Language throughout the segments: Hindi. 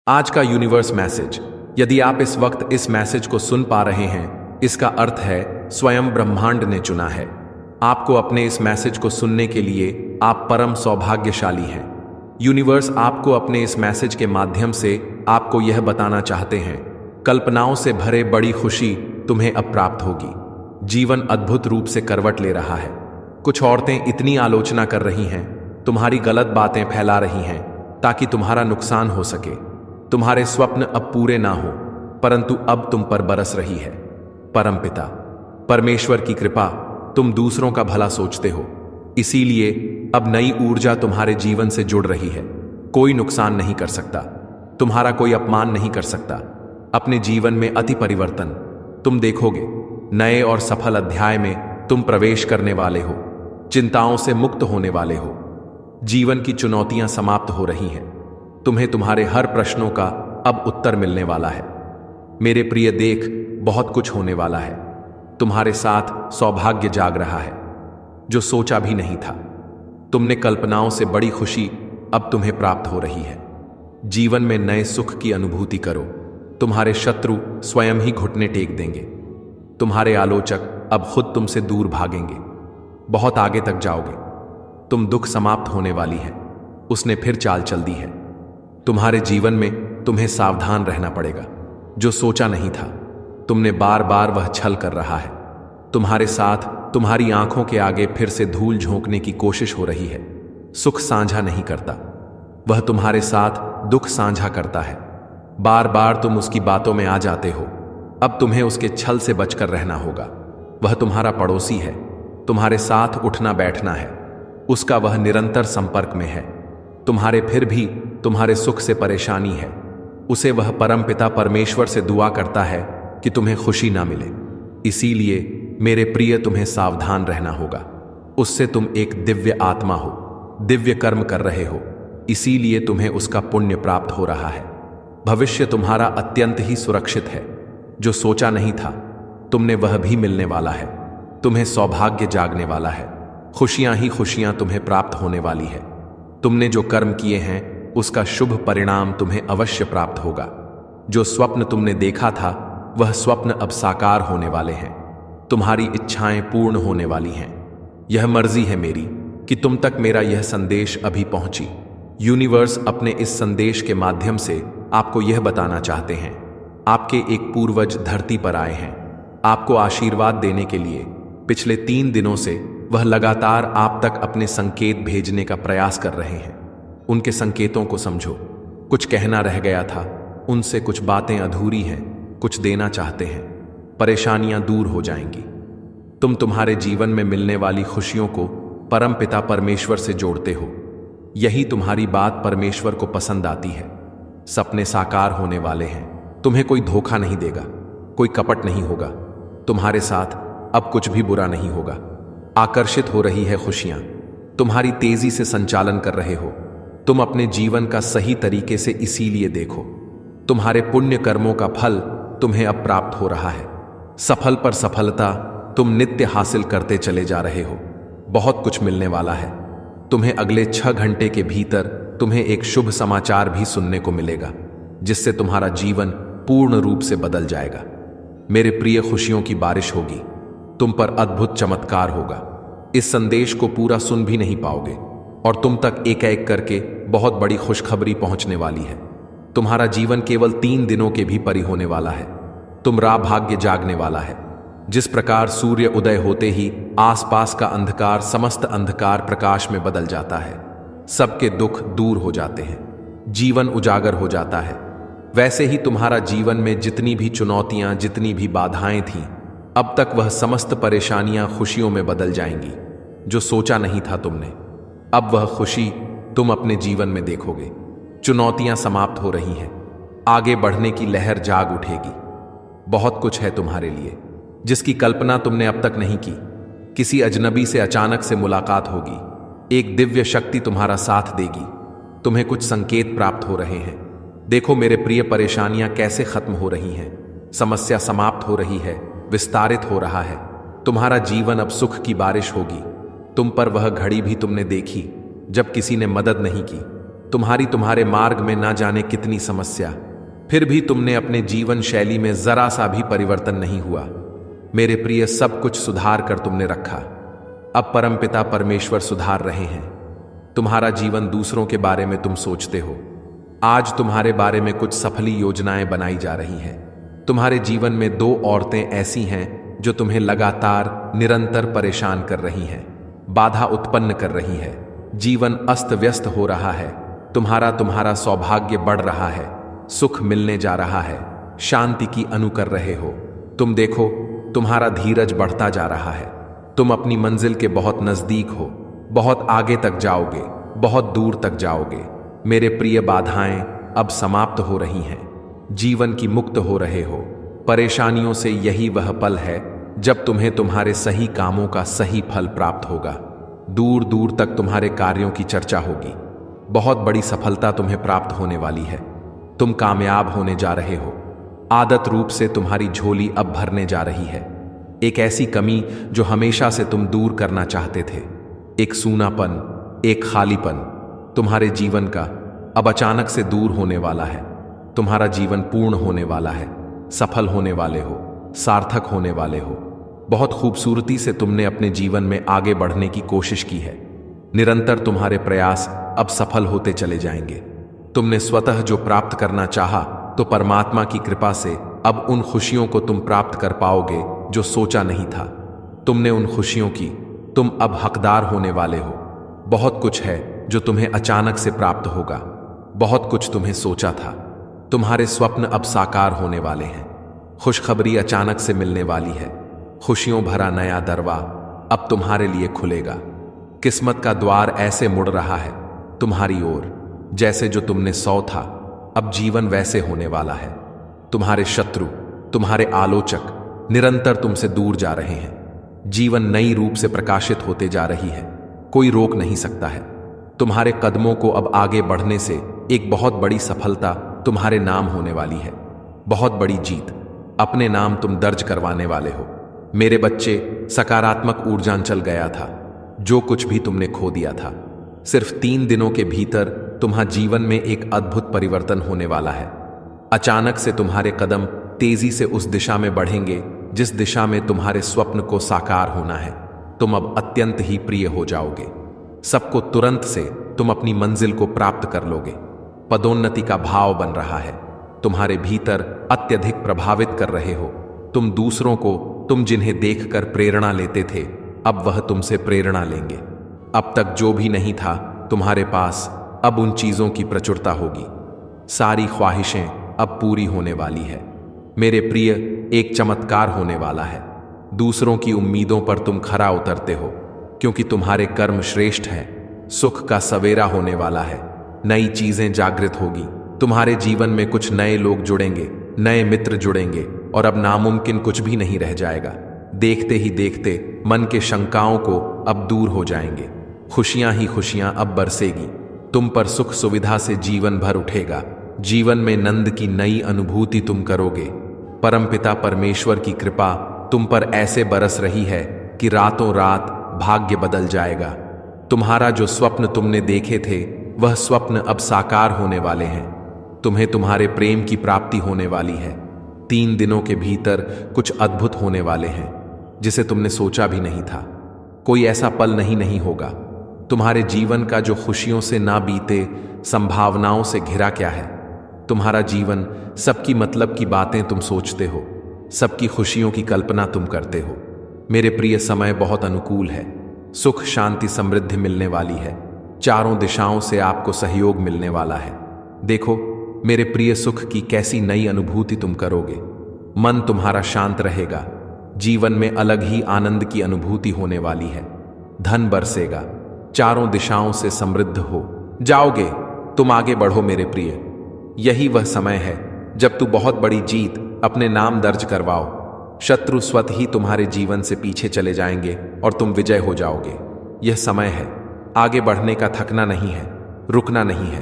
आज का यूनिवर्स मैसेज, यदि आप इस वक्त इस मैसेज को सुन पा रहे हैं, इसका अर्थ है स्वयं ब्रह्मांड ने चुना है आपको अपने इस मैसेज को सुनने के लिए। आप परम सौभाग्यशाली हैं। यूनिवर्स आपको अपने इस मैसेज के माध्यम से आपको यह बताना चाहते हैं, कल्पनाओं से भरे बड़ी खुशी तुम्हें अब प्राप्त होगी। जीवन अद्भुत रूप से करवट ले रहा है। कुछ औरतें इतनी आलोचना कर रही हैं, तुम्हारी गलत बातें फैला रही हैं ताकि तुम्हारा नुकसान हो सके। तुम्हारे स्वप्न अब पूरे ना हो, परंतु अब तुम पर बरस रही है परमपिता परमेश्वर की कृपा। तुम दूसरों का भला सोचते हो, इसीलिए अब नई ऊर्जा तुम्हारे जीवन से जुड़ रही है। कोई नुकसान नहीं कर सकता, तुम्हारा कोई अपमान नहीं कर सकता। अपने जीवन में अति परिवर्तन तुम देखोगे। नए और सफल अध्याय में तुम प्रवेश करने वाले हो। चिंताओं से मुक्त होने वाले हो। जीवन की चुनौतियां समाप्त हो रही हैं। तुम्हें तुम्हारे हर प्रश्नों का अब उत्तर मिलने वाला है। मेरे प्रिय, देख, बहुत कुछ होने वाला है। तुम्हारे साथ सौभाग्य जाग रहा है जो सोचा भी नहीं था। तुमने कल्पनाओं से बड़ी खुशी अब तुम्हें प्राप्त हो रही है। जीवन में नए सुख की अनुभूति करो। तुम्हारे शत्रु स्वयं ही घुटने टेक देंगे। तुम्हारे आलोचक अब खुद तुमसे दूर भागेंगे। बहुत आगे तक जाओगे। तुम दुख समाप्त होने वाली है। उसने फिर चाल चल दी है। तुम्हारे जीवन में तुम्हें सावधान रहना पड़ेगा। जो सोचा नहीं था तुमने, बार बार वह छल कर रहा है। तुम्हारे साथ तुम्हारी आंखों के आगे फिर से धूल झोंकने की कोशिश हो रही है। सुख साझा नहीं करता, वह तुम्हारे साथ दुख साझा करता है। बार बार तुम उसकी बातों में आ जाते हो। अब तुम्हें उसके छल से बचकर रहना होगा। वह तुम्हारा पड़ोसी है, तुम्हारे साथ उठना बैठना है। उसका वह निरंतर संपर्क में है। तुम्हारे फिर भी तुम्हारे सुख से परेशानी है। उसे वह परमपिता परमेश्वर से दुआ करता है कि तुम्हें खुशी ना मिले। इसीलिए मेरे प्रिय, तुम्हें सावधान रहना होगा। उससे तुम एक दिव्य आत्मा हो, दिव्य कर्म कर रहे हो, इसीलिए तुम्हें उसका पुण्य प्राप्त हो रहा है। भविष्य तुम्हारा अत्यंत ही सुरक्षित है। जो सोचा नहीं था तुमने, वह भी मिलने वाला है। तुम्हें सौभाग्य जागने वाला है। खुशियां ही खुशियां तुम्हें प्राप्त होने वाली है। तुमने जो कर्म किए हैं उसका शुभ परिणाम तुम्हें अवश्य प्राप्त होगा। जो स्वप्न तुमने देखा था वह स्वप्न अब साकार होने वाले हैं। तुम्हारी इच्छाएं पूर्ण होने वाली हैं। यह मर्जी है मेरी कि तुम तक मेरा यह संदेश अभी पहुंची। यूनिवर्स अपने इस संदेश के माध्यम से आपको यह बताना चाहते हैं, आपके एक पूर्वज धरती पर आए हैं आपको आशीर्वाद देने के लिए। पिछले 3 दिनों से वह लगातार आप तक अपने संकेत भेजने का प्रयास कर रहे हैं। उनके संकेतों को समझो। कुछ कहना रह गया था, उनसे कुछ बातें अधूरी हैं, कुछ देना चाहते हैं। परेशानियां दूर हो जाएंगी। तुम तुम्हारे जीवन में मिलने वाली खुशियों को परमपिता परमेश्वर से जोड़ते हो। यही तुम्हारी बात परमेश्वर को पसंद आती है। सपने साकार होने वाले हैं। तुम्हें कोई धोखा नहीं देगा, कोई कपट नहीं होगा। तुम्हारे साथ अब कुछ भी बुरा नहीं होगा। आकर्षित हो रही है खुशियां। तुम्हारी तेजी से संचालन कर रहे हो। तुम अपने जीवन का सही तरीके से इसीलिए देखो। तुम्हारे पुण्य कर्मों का फल तुम्हें अब प्राप्त हो रहा है। सफल पर सफलता तुम नित्य हासिल करते चले जा रहे हो। बहुत कुछ मिलने वाला है। तुम्हें अगले 6 घंटे के भीतर तुम्हें एक शुभ समाचार भी सुनने को मिलेगा, जिससे तुम्हारा जीवन पूर्ण रूप से बदल जाएगा। मेरे प्रिय, खुशियों की बारिश होगी। तुम पर अद्भुत चमत्कार होगा। इस संदेश को पूरा सुन भी नहीं पाओगे और तुम तक एक एक करके बहुत बड़ी खुशखबरी पहुंचने वाली है। तुम्हारा जीवन केवल 3 दिनों के भी परी होने वाला है। तुम राह भाग्य जागने वाला है। जिस प्रकार सूर्य उदय होते ही आसपास का अंधकार समस्त अंधकार प्रकाश में बदल जाता है, सबके दुख दूर हो जाते हैं, जीवन उजागर हो जाता है, वैसे ही तुम्हारा जीवन में जितनी भी चुनौतियां, जितनी भी बाधाएं थीं, अब तक वह समस्त परेशानियां खुशियों में बदल जाएंगी। जो सोचा नहीं था तुमने, अब वह खुशी तुम अपने जीवन में देखोगे। चुनौतियां समाप्त हो रही हैं। आगे बढ़ने की लहर जाग उठेगी। बहुत कुछ है तुम्हारे लिए जिसकी कल्पना तुमने अब तक नहीं की। किसी अजनबी से अचानक से मुलाकात होगी। एक दिव्य शक्ति तुम्हारा साथ देगी। तुम्हें कुछ संकेत प्राप्त हो रहे हैं। देखो मेरे प्रिय, परेशानियां कैसे खत्म हो रही हैं। समस्या समाप्त हो रही है, विस्तारित हो रहा है। तुम्हारा जीवन अब सुख की बारिश होगी। तुम पर वह घड़ी भी तुमने देखी जब किसी ने मदद नहीं की। तुम्हारे मार्ग में ना जाने कितनी समस्या, फिर भी तुमने अपने जीवन शैली में जरा सा भी परिवर्तन नहीं हुआ। मेरे प्रिय, सब कुछ सुधार कर तुमने रखा। अब परमपिता परमेश्वर सुधार रहे हैं। तुम्हारा जीवन दूसरों के बारे में तुम सोचते हो। आज तुम्हारे बारे में कुछ सफली योजनाएं बनाई जा रही हैं। तुम्हारे जीवन में 2 औरतें ऐसी हैं जो तुम्हें लगातार निरंतर परेशान कर रही हैं, बाधा उत्पन्न कर रही है। जीवन अस्त व्यस्त हो रहा है। तुम्हारा सौभाग्य बढ़ रहा है, सुख मिलने जा रहा है, शांति की अनु कर रहे हो। तुम देखो, तुम्हारा धीरज बढ़ता जा रहा है। तुम अपनी मंजिल के बहुत नजदीक हो, बहुत आगे तक जाओगे, बहुत दूर तक जाओगे। मेरे प्रिय, बाधाएं अब समाप्त हो रही हैं। जीवन की मुक्त हो रहे हो। परेशानियों से यही वह पल है जब तुम्हें तुम्हारे सही कामों का सही फल प्राप्त होगा। दूर दूर तक तुम्हारे कार्यों की चर्चा होगी। बहुत बड़ी सफलता तुम्हें प्राप्त होने वाली है। तुम कामयाब होने जा रहे हो। आदत रूप से तुम्हारी झोली अब भरने जा रही है। एक ऐसी कमी जो हमेशा से तुम दूर करना चाहते थे, एक सूनापन, एक खालीपन तुम्हारे जीवन का अब अचानक से दूर होने वाला है। तुम्हारा जीवन पूर्ण होने वाला है, सफल होने वाले हो, सार्थक होने वाले हो। बहुत खूबसूरती से तुमने अपने जीवन में आगे बढ़ने की कोशिश की है। निरंतर तुम्हारे प्रयास अब सफल होते चले जाएंगे। तुमने स्वतः जो प्राप्त करना चाहा, तो परमात्मा की कृपा से अब उन खुशियों को तुम प्राप्त कर पाओगे जो सोचा नहीं था। तुमने उन खुशियों की तुम अब हकदार होने वाले हो। बहुत कुछ है जो तुम्हें अचानक से प्राप्त होगा। बहुत कुछ तुम्हें सोचा था। तुम्हारे स्वप्न अब साकार होने वाले हैं। खुशखबरी अचानक से मिलने वाली है। खुशियों भरा नया दरवा अब तुम्हारे लिए खुलेगा। किस्मत का द्वार ऐसे मुड़ रहा है तुम्हारी ओर, जैसे जो तुमने सौ था, अब जीवन वैसे होने वाला है। तुम्हारे शत्रु, तुम्हारे आलोचक निरंतर तुमसे दूर जा रहे हैं। जीवन नई रूप से प्रकाशित होते जा रही है। कोई रोक नहीं सकता है। तुम्हारे कदमों को अब आगे बढ़ने से एक बहुत बड़ी सफलता तुम्हारे नाम होने वाली है। बहुत बड़ी जीत अपने नाम तुम दर्ज करवाने वाले हो। मेरे बच्चे, सकारात्मक ऊर्जांचल गया था। जो कुछ भी तुमने खो दिया था, सिर्फ 3 दिनों के भीतर तुम्हारे जीवन में एक अद्भुत परिवर्तन होने वाला है। अचानक से तुम्हारे कदम तेजी से उस दिशा में बढ़ेंगे जिस दिशा में तुम्हारे स्वप्न को साकार होना है। तुम अब अत्यंत ही प्रिय हो जाओगे। सबको तुरंत से तुम अपनी मंजिल को प्राप्त कर लोगे। पदोन्नति का भाव बन रहा है। तुम्हारे भीतर अत्यधिक प्रभावित कर रहे हो। तुम दूसरों को, तुम जिन्हें देखकर प्रेरणा लेते थे, अब वह तुमसे प्रेरणा लेंगे। अब तक जो भी नहीं था तुम्हारे पास, अब उन चीजों की प्रचुरता होगी। सारी ख्वाहिशें अब पूरी होने वाली है। मेरे प्रिय, एक चमत्कार होने वाला है। दूसरों की उम्मीदों पर तुम खरा उतरते हो, क्योंकि तुम्हारे कर्म श्रेष्ठ हैं। सुख का सवेरा होने वाला है। नई चीजें जागृत होगी। तुम्हारे जीवन में कुछ नए लोग जुड़ेंगे, नए मित्र जुड़ेंगे, और अब नामुमकिन कुछ भी नहीं रह जाएगा। देखते ही देखते मन के शंकाओं को अब दूर हो जाएंगे। खुशियां ही खुशियां अब बरसेगी। तुम पर सुख सुविधा से जीवन भर उठेगा। जीवन में नंद की नई अनुभूति तुम करोगे। परमपिता परमेश्वर की कृपा तुम पर ऐसे बरस रही है कि रातों रात भाग्य बदल जाएगा। तुम्हारा जो स्वप्न तुमने देखे थे, वह स्वप्न अब साकार होने वाले हैं। तुम्हें तुम्हारे प्रेम की प्राप्ति होने वाली है। 3 दिनों के भीतर कुछ अद्भुत होने वाले हैं जिसे तुमने सोचा भी नहीं था। कोई ऐसा पल नहीं होगा। तुम्हारे जीवन का जो खुशियों से ना बीते, संभावनाओं से घिरा क्या है। तुम्हारा जीवन सबकी मतलब की बातें तुम सोचते हो, सबकी खुशियों की कल्पना तुम करते हो। मेरे प्रिय, समय बहुत अनुकूल है। सुख, शांति, समृद्धि मिलने वाली है। चारों दिशाओं से आपको सहयोग मिलने वाला है। देखो मेरे प्रिय, सुख की कैसी नई अनुभूति तुम करोगे। मन तुम्हारा शांत रहेगा। जीवन में अलग ही आनंद की अनुभूति होने वाली है। धन बरसेगा। चारों दिशाओं से समृद्ध हो जाओगे। तुम आगे बढ़ो मेरे प्रिय। यही वह समय है जब तू बहुत बड़ी जीत अपने नाम दर्ज करवाओ। शत्रु स्वत ही तुम्हारे जीवन से पीछे चले जाएंगे और तुम विजय हो जाओगे। यह समय है आगे बढ़ने का। थकना नहीं है, रुकना नहीं है।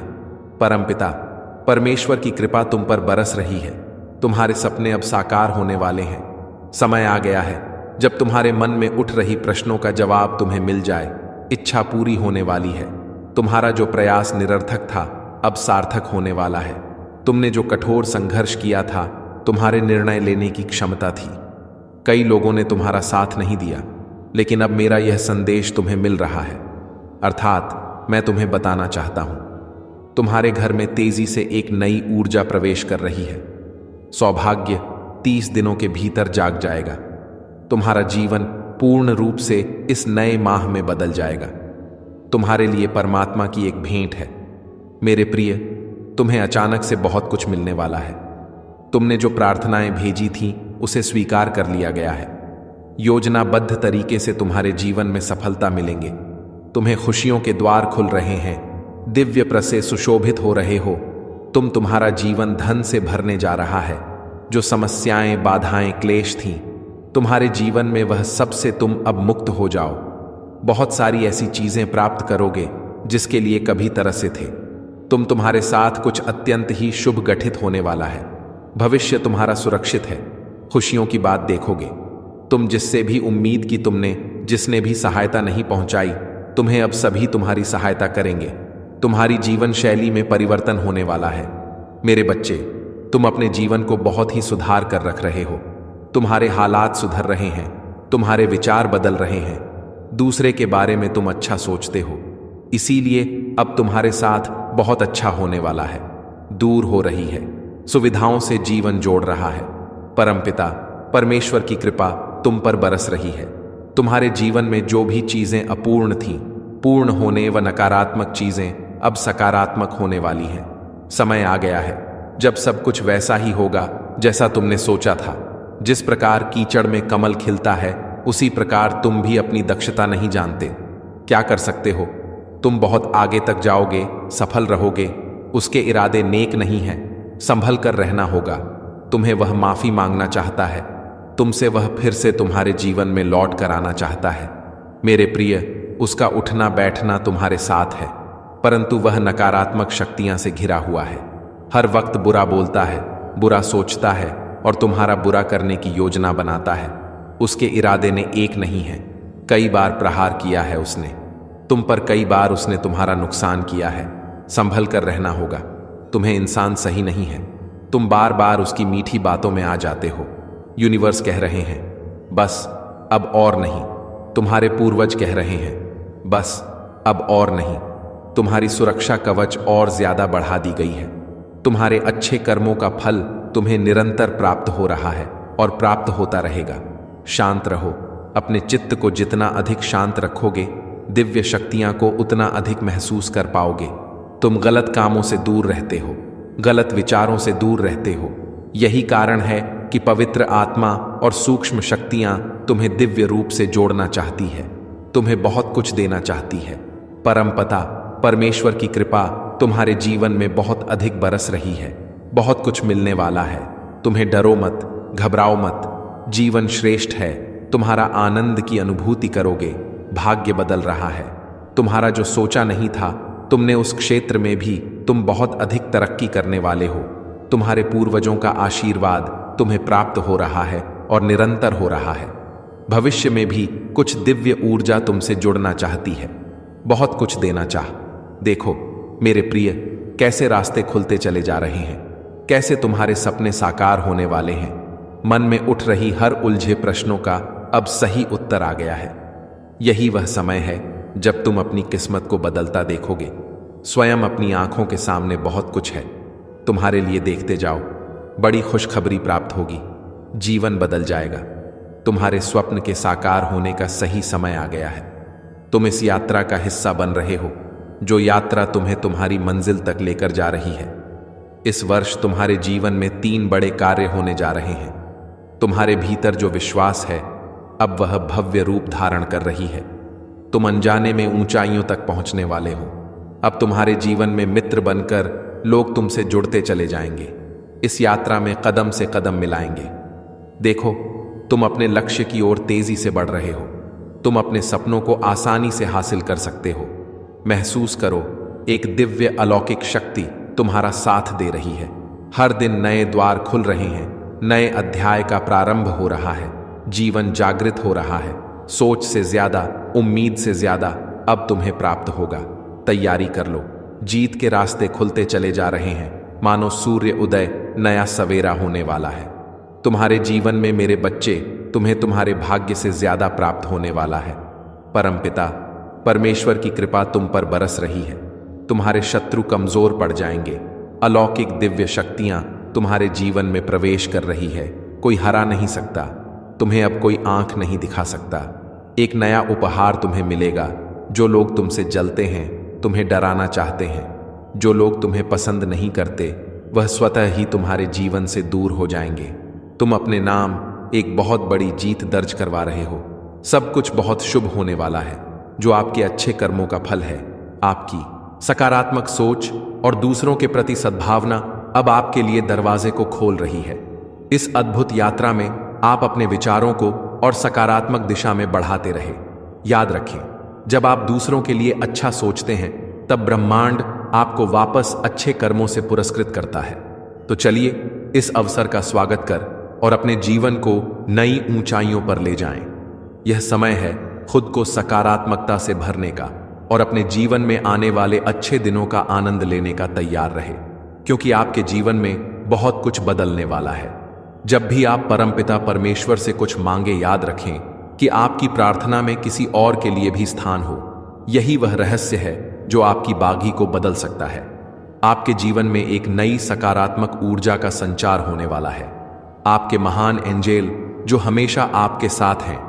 परमपिता परमेश्वर की कृपा तुम पर बरस रही है। तुम्हारे सपने अब साकार होने वाले हैं। समय आ गया है जब तुम्हारे मन में उठ रही प्रश्नों का जवाब तुम्हें मिल जाए। इच्छा पूरी होने वाली है। तुम्हारा जो प्रयास निरर्थक था, अब सार्थक होने वाला है। तुमने जो कठोर संघर्ष किया था, तुम्हारे निर्णय लेने की क्षमता थी। कई लोगों ने तुम्हारा साथ नहीं दिया, लेकिन अब मेरा यह संदेश तुम्हें मिल रहा है, अर्थात मैं तुम्हें बताना चाहता हूं, तुम्हारे घर में तेजी से एक नई ऊर्जा प्रवेश कर रही है। सौभाग्य 30 दिनों के भीतर जाग जाएगा। तुम्हारा जीवन पूर्ण रूप से इस नए माह में बदल जाएगा। तुम्हारे लिए परमात्मा की एक भेंट है। मेरे प्रिय, तुम्हें अचानक से बहुत कुछ मिलने वाला है। तुमने जो प्रार्थनाएं भेजी थीं, उसे स्वीकार कर लिया गया है। योजनाबद्ध तरीके से तुम्हारे जीवन में सफलता मिलेंगे। तुम्हें खुशियों के द्वार खुल रहे हैं। दिव्य प्रद से सुशोभित हो रहे हो। तुम्हारा जीवन धन से भरने जा रहा है। जो समस्याएं, बाधाएं, क्लेश थीं, तुम्हारे जीवन में वह सब से तुम अब मुक्त हो जाओ। बहुत सारी ऐसी चीजें प्राप्त करोगे जिसके लिए कभी तरसे थे। तुम्हारे साथ कुछ अत्यंत ही शुभ गठित होने वाला है। भविष्य तुम्हारा सुरक्षित है। खुशियों की बात देखोगे। तुम जिससे भी उम्मीद की तुमने, जिसने भी सहायता नहीं पहुंचाई, तुम्हें अब सभी तुम्हारी सहायता करेंगे। तुम्हारी जीवन शैली में परिवर्तन होने वाला है। मेरे बच्चे, तुम अपने जीवन को बहुत ही सुधार कर रख रहे हो। तुम्हारे हालात सुधर रहे हैं। तुम्हारे विचार बदल रहे हैं। दूसरे के बारे में तुम अच्छा सोचते हो, इसीलिए अब तुम्हारे साथ बहुत अच्छा होने वाला है। दूर हो रही है, सुविधाओं से जीवन जोड़ रहा है। परमपिता परमेश्वर की कृपा तुम पर बरस रही है। तुम्हारे जीवन में जो भी चीजें अपूर्ण थीं, पूर्ण होने व नकारात्मक चीजें अब सकारात्मक होने वाली हैं। समय आ गया है जब सब कुछ वैसा ही होगा जैसा तुमने सोचा था। जिस प्रकार कीचड़ में कमल खिलता है, उसी प्रकार तुम भी अपनी दक्षता नहीं जानते। क्या कर सकते हो? तुम बहुत आगे तक जाओगे, सफल रहोगे। उसके इरादे नेक नहीं हैं। संभल कर रहना होगा। तुम्हें वह माफी मांगना चाहता है। तुमसे वह फिर से तुम्हारे जीवन में लौट कर आना चाहता है। मेरे प्रिय, उसका उठना बैठना तुम्हारे साथ है, परंतु वह नकारात्मक शक्तियां से घिरा हुआ है। हर वक्त बुरा बोलता है, बुरा सोचता है और तुम्हारा बुरा करने की योजना बनाता है। उसके इरादे ने एक नहीं है। कई बार प्रहार किया है उसने तुम पर। कई बार उसने तुम्हारा नुकसान किया है। संभल कर रहना होगा। तुम्हें इंसान सही नहीं है। तुम बार बार उसकी मीठी बातों में आ जाते हो। यूनिवर्स कह रहे हैं, बस अब और नहीं। तुम्हारे पूर्वज कह रहे हैं, बस अब और नहीं। तुम्हारी सुरक्षा कवच और ज्यादा बढ़ा दी गई है। तुम्हारे अच्छे कर्मों का फल तुम्हें निरंतर प्राप्त हो रहा है और प्राप्त होता रहेगा। शांत रहो। अपने चित्त को जितना अधिक शांत रखोगे, दिव्य शक्तियां को उतना अधिक महसूस कर पाओगे। तुम गलत कामों से दूर रहते हो, गलत विचारों से दूर रहते हो। यही कारण है कि पवित्र आत्मा और सूक्ष्म शक्तियां तुम्हें दिव्य रूप से जोड़ना चाहती है। तुम्हें बहुत कुछ देना चाहती है। परमपिता परमेश्वर की कृपा तुम्हारे जीवन में बहुत अधिक बरस रही है। बहुत कुछ मिलने वाला है। तुम्हें डरो मत, घबराओ मत। जीवन श्रेष्ठ है। तुम्हारा आनंद की अनुभूति करोगे। भाग्य बदल रहा है। तुम्हारा जो सोचा नहीं था, तुमने उस क्षेत्र में भी तुम बहुत अधिक तरक्की करने वाले हो। तुम्हारे पूर्वजों का आशीर्वाद तुम्हें प्राप्त हो रहा है और निरंतर हो रहा है। भविष्य में भी कुछ दिव्य ऊर्जा तुमसे जुड़ना चाहती है। बहुत कुछ देना चाह। देखो मेरे प्रिय, कैसे रास्ते खुलते चले जा रहे हैं। कैसे तुम्हारे सपने साकार होने वाले हैं। मन में उठ रही हर उलझे प्रश्नों का अब सही उत्तर आ गया है। यही वह समय है जब तुम अपनी किस्मत को बदलता देखोगे। स्वयं अपनी आंखों के सामने बहुत कुछ है। तुम्हारे लिए देखते जाओ। बड़ी खुशखबरी प्राप्त होगी। जीवन बदल जाएगा। तुम्हारे स्वप्न के साकार होने का सही समय आ गया है। तुम इस यात्रा का हिस्सा बन रहे हो, जो यात्रा तुम्हें तुम्हारी मंजिल तक लेकर जा रही है। इस वर्ष तुम्हारे जीवन में 3 बड़े कार्य होने जा रहे हैं। तुम्हारे भीतर जो विश्वास है, अब वह भव्य रूप धारण कर रही है। तुम अनजाने में ऊंचाइयों तक पहुंचने वाले हो। अब तुम्हारे जीवन में मित्र बनकर लोग तुमसे जुड़ते चले जाएंगे। इस यात्रा में कदम से कदम मिलाएंगे। देखो, तुम अपने लक्ष्य की ओर तेजी से बढ़ रहे हो। तुम अपने सपनों को आसानी से हासिल कर सकते हो। महसूस करो, एक दिव्य अलौकिक शक्ति तुम्हारा साथ दे रही है। हर दिन नए द्वार खुल रहे हैं। नए अध्याय का प्रारंभ हो रहा है। जीवन जागृत हो रहा है। सोच से ज्यादा, उम्मीद से ज्यादा अब तुम्हें प्राप्त होगा। तैयारी कर लो। जीत के रास्ते खुलते चले जा रहे हैं, मानो सूर्य उदय, नया सवेरा होने वाला है। तुम्हारे जीवन में मेरे बच्चे, तुम्हें तुम्हारे भाग्य से ज्यादा प्राप्त होने वाला है। परमपिता परमेश्वर की कृपा तुम पर बरस रही है। तुम्हारे शत्रु कमजोर पड़ जाएंगे। अलौकिक दिव्य शक्तियां तुम्हारे जीवन में प्रवेश कर रही है। कोई हरा नहीं सकता, तुम्हें अब कोई आंख नहीं दिखा सकता। एक नया उपहार तुम्हें मिलेगा। जो लोग तुमसे जलते हैं, तुम्हें डराना चाहते हैं, जो लोग तुम्हें पसंद नहीं करते, वह स्वतः ही तुम्हारे जीवन से दूर हो जाएंगे। तुम अपने नाम एक बहुत बड़ी जीत दर्ज करवा रहे हो। सब कुछ बहुत शुभ होने वाला है, जो आपके अच्छे कर्मों का फल है। आपकी सकारात्मक सोच और दूसरों के प्रति सद्भावना अब आपके लिए दरवाजे को खोल रही है। इस अद्भुत यात्रा में आप अपने विचारों को और सकारात्मक दिशा में बढ़ाते रहे। याद रखें, जब आप दूसरों के लिए अच्छा सोचते हैं, तब ब्रह्मांड आपको वापस अच्छे कर्मों से पुरस्कृत करता है। तो चलिए इस अवसर का स्वागत कर और अपने जीवन को नई ऊंचाइयों पर ले जाएं। यह समय है खुद को सकारात्मकता से भरने का और अपने जीवन में आने वाले अच्छे दिनों का आनंद लेने का तैयार रहे, क्योंकि आपके जीवन में बहुत कुछ बदलने वाला है। जब भी आप परमपिता परमेश्वर से कुछ मांगे, याद रखें कि आपकी प्रार्थना में किसी और के लिए भी स्थान हो। यही वह रहस्य है जो आपकी बागी को बदल सकता है। आपके जीवन में एक नई सकारात्मक ऊर्जा का संचार होने वाला है। आपके महान एंजेल जो हमेशा आपके साथ हैं,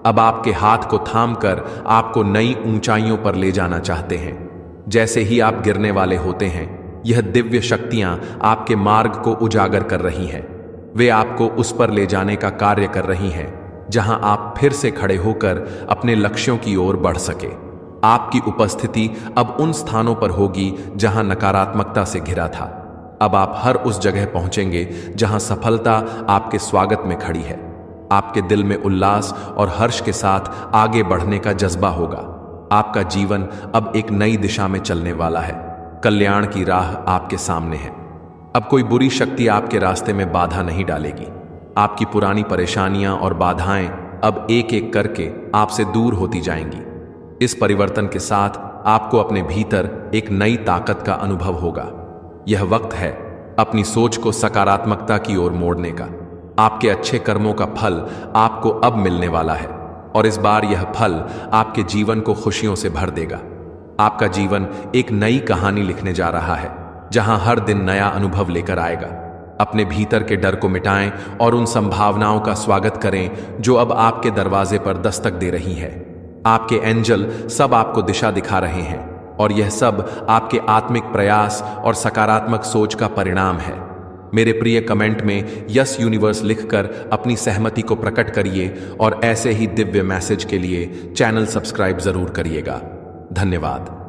अब आपके हाथ को थामकर आपको नई ऊंचाइयों पर ले जाना चाहते हैं। जैसे ही आप गिरने वाले होते हैं, यह दिव्य शक्तियां आपके मार्ग को उजागर कर रही हैं। वे आपको उस पर ले जाने का कार्य कर रही हैं जहां आप फिर से खड़े होकर अपने लक्ष्यों की ओर बढ़ सके। आपकी उपस्थिति अब उन स्थानों पर होगी जहां नकारात्मकता से घिरा था। अब आप हर उस जगह पहुंचेंगे जहां सफलता आपके स्वागत में खड़ी है। आपके दिल में उल्लास और हर्ष के साथ आगे बढ़ने का जज्बा होगा। आपका जीवन अब एक नई दिशा में चलने वाला है। कल्याण की राह आपके सामने है। अब कोई बुरी शक्ति आपके रास्ते में बाधा नहीं डालेगी। आपकी पुरानी परेशानियां और बाधाएं अब एक एक करके आपसे दूर होती जाएंगी। इस परिवर्तन के साथ आपको अपने भीतर एक नई ताकत का अनुभव होगा। यह वक्त है अपनी सोच को सकारात्मकता की ओर मोड़ने का। आपके अच्छे कर्मों का फल आपको अब मिलने वाला है और इस बार यह फल आपके जीवन को खुशियों से भर देगा। आपका जीवन एक नई कहानी लिखने जा रहा है, जहां हर दिन नया अनुभव लेकर आएगा। अपने भीतर के डर को मिटाएं और उन संभावनाओं का स्वागत करें जो अब आपके दरवाजे पर दस्तक दे रही है। आपके एंजल सब आपको दिशा दिखा रहे हैं और यह सब आपके आत्मिक प्रयास और सकारात्मक सोच का परिणाम है। मेरे प्रिय, कमेंट में यस यूनिवर्स लिखकर अपनी सहमति को प्रकट करिए और ऐसे ही दिव्य मैसेज के लिए चैनल सब्सक्राइब जरूर करिएगा। धन्यवाद।